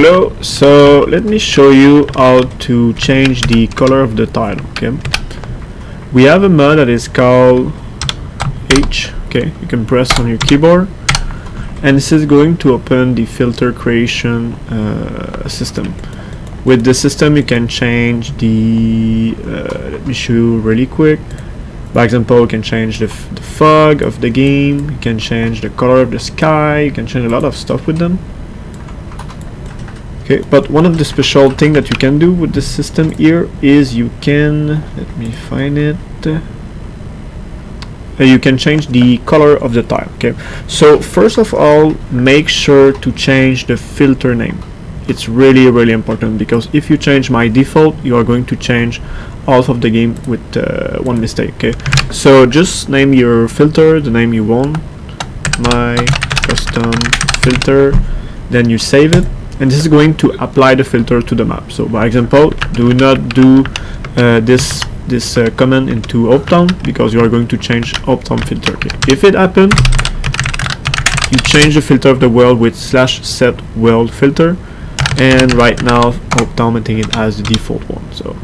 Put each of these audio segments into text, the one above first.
Hello, so let me show you how to change the color of the tile. Okay, we have a mod that is called H. Okay, you can press on your keyboard and this is going to open the filter creation system. With the system you can change the let me show you really quick. By example, you can change the fog of the game, you can change the color of the sky, you can change a lot of stuff with them. Okay, but one of the special thing that you can do with the system here is you can, let me find it, you can change the color of the tile. Okay, so first of all, make sure to change the filter name. It's really important, because if you change my default, you are going to change half of the game with one mistake. Okay, so just name your filter the name you want, my custom filter, then you save it, and this is going to apply the filter to the map. So by example, do not do this command into Uptown, because you are going to change Uptown filter. Okay, if it happens, you change the filter of the world with /set world filter, and right now Uptown, I think it has the default one. So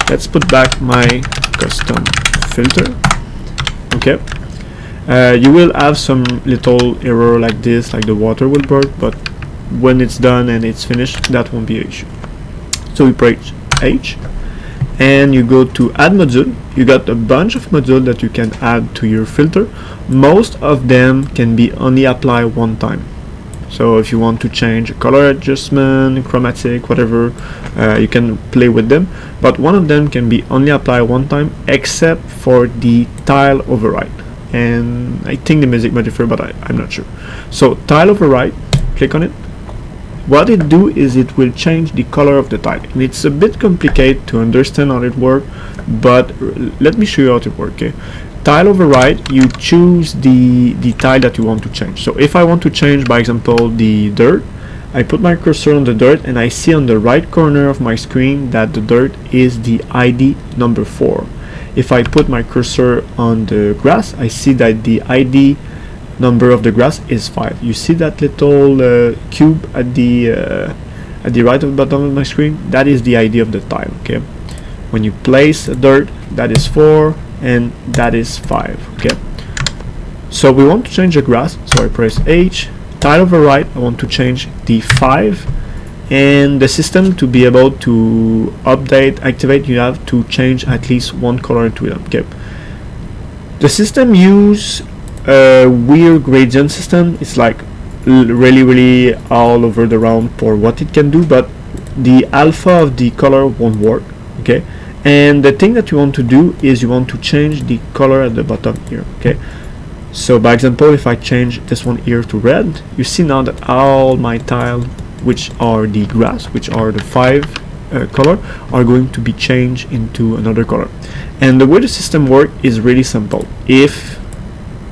let's put back my custom filter. Okay, you will have some little error like this, like the water will burn, but when it's done and it's finished, that won't be an issue. So we press H and you go to add module. You got a bunch of modules that you can add to your filter. Most of them can be only applied one time. So if you want to change color adjustment, chromatic, whatever, you can play with them, but one of them can be only applied one time, except for the tile override, and I think the music might differ, but I'm not sure. So tile override, click on it. What it do is it will change the color of the tile, and it's a bit complicated to understand how it works, but let me show you how it works. Okay, tile override, you choose the tile that you want to change. So if I want to change, by example, the dirt, I put my cursor on the dirt and I see on the right corner of my screen that the dirt is the ID number 4. If I put my cursor on the grass, I see that the ID number of the grass is 5. You see that little cube at the right of the bottom of my screen? That is the ID of the tile. Okay, when you place a dirt, that is 4 and that is 5. Okay, so we want to change the grass, so I press H, tile override, I want to change the 5, and the system, to be able to activate, you have to change at least one color to it. Okay, the system use a weird gradient system. It's like really all over the round for what it can do, but the alpha of the color won't work. Okay, and the thing that you want to do is you want to change the color at the bottom here. Okay, so by example, if I change this one here to red, you see now that all my tile, which are the grass, which are the 5 color, are going to be changed into another color. And the way the system works is really simple. If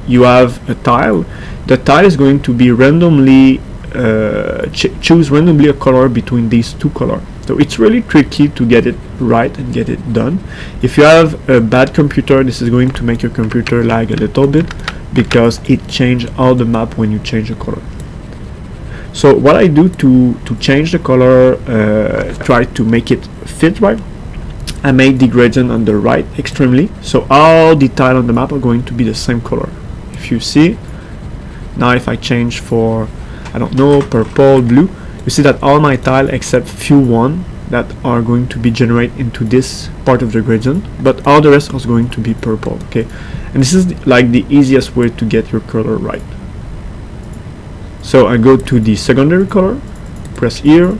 you have a tile, the tile is going to be randomly choose randomly a color between these two colors. So it's really tricky to get it right and get it done. If you have a bad computer, this is going to make your computer lag a little bit, because it changes all the map when you change the color. So what I do to change the color, try to make it fit right, I made the gradient on the right extremely, so all the tile on the map are going to be the same color. If you see, now if I change for, I don't know, purple, blue, you see that all my tile except few one that are going to be generated into this part of the gradient, but all the rest is going to be purple. Okay, and this is like the easiest way to get your color right. So I go to the secondary color, press here,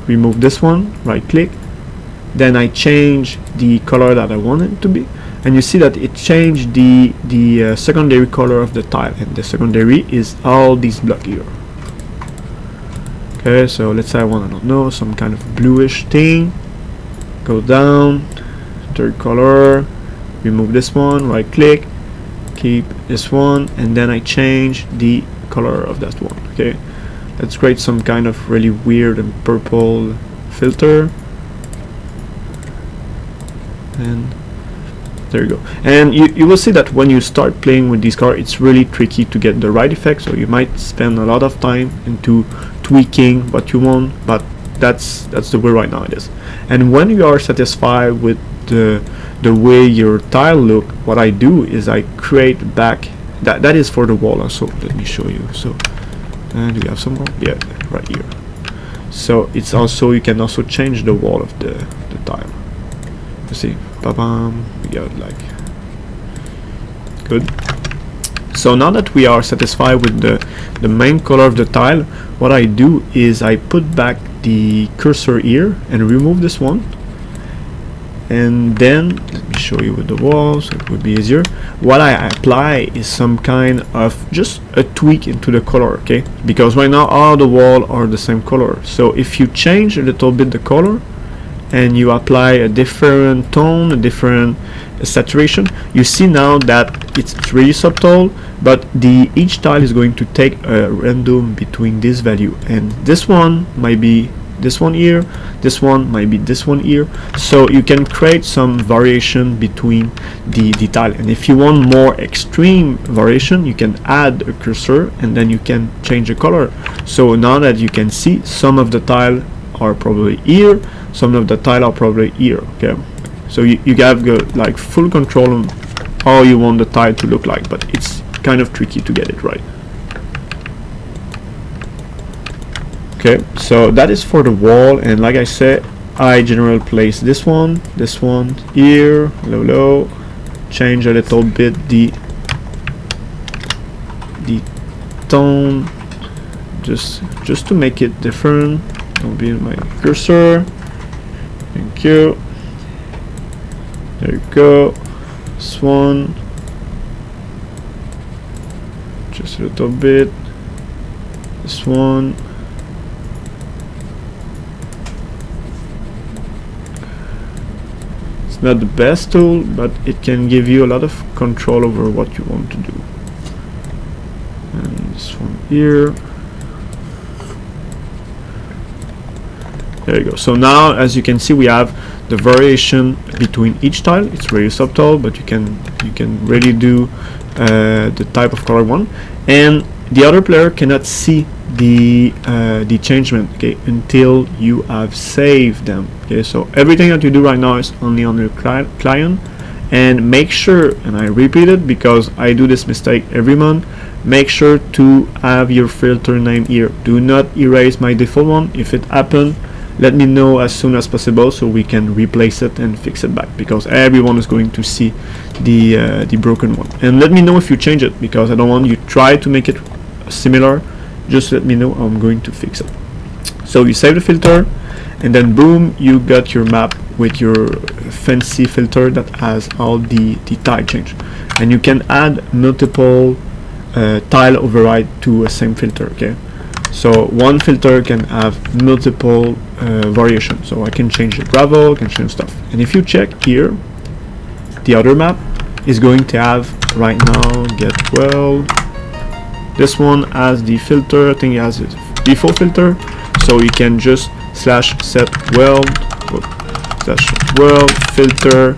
remove this one, right click, then I change the color that I want it to be, and you see that it changed the secondary color of the tile, and the secondary is all these blocks here. Okay, so let's say I want, I don't know, some kind of bluish thing. Go down, third color, remove this one, right click, keep this one, and then I change the color of that one. Okay, let's create some kind of really weird and purple filter, and there you go. And you will see that when you start playing with this car, it's really tricky to get the right effect, so you might spend a lot of time into tweaking what you want, but that's the way right now it is. And when you are satisfied with the way your tile look, what I do is I create back that is for the wall also. Let me show you. So do we have some more? Yeah, right here. So it's also, you can also change the wall of the tile. You see, ba-bam, we got like good. So now that we are satisfied with the main color of the tile, what I do is I put back the cursor here and remove this one, and then let me show you with the wall so it would be easier. What I apply is some kind of just a tweak into the color, okay, because right now all the walls are the same color. So if you change a little bit the color and you apply a different tone, a different saturation, you see now that it's really subtle, but each tile is going to take a random between this value, and this one might be this one here, this one might be this one here. So you can create some variation between the tile, and if you want more extreme variation, you can add a cursor and then you can change the color. So now that you can see, some of the tile are probably here, some of the tile are probably here, okay. So you have like full control on how you want the tile to look like, but it's kind of tricky to get it right. Okay, so that is for the wall, and like I said, I generally place this one here, low, change a little bit the tone, just to make it different. Don't be my cursor. Thank you. There you go. This one, just a little bit. This one. It's not the best tool, but it can give you a lot of control over what you want to do. And this one here. There you go. So now, as you can see, we have the variation between each tile. It's really subtle, but you can really do the type of color one, and the other player cannot see the changement, okay, until you have saved them. Okay, so everything that you do right now is only on your client, and make sure, and I repeat it because I do this mistake every month, make sure to have your filter name here. Do not erase my default one. If it happened, let me know as soon as possible so we can replace it and fix it back, because everyone is going to see the broken one. And let me know if you change it, because I don't want you try to make it similar. Just let me know, I'm going to fix it. So you save the filter, and then boom, you got your map with your fancy filter that has all the tile change, and you can add multiple tile override to a same filter, okay. So one filter can have multiple variations, so I can change the gravel, can change stuff. And if you check here, the other map is going to have right now get weld. This one has the filter, I think it has a default filter, so you can just /set weld filter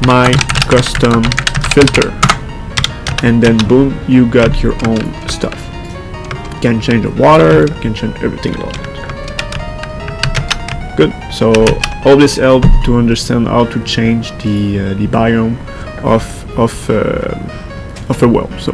my custom filter, and then boom, you got your own stuff. You can change the water, you can change everything about it. Good. So all this helped to understand how to change the biome of a well. So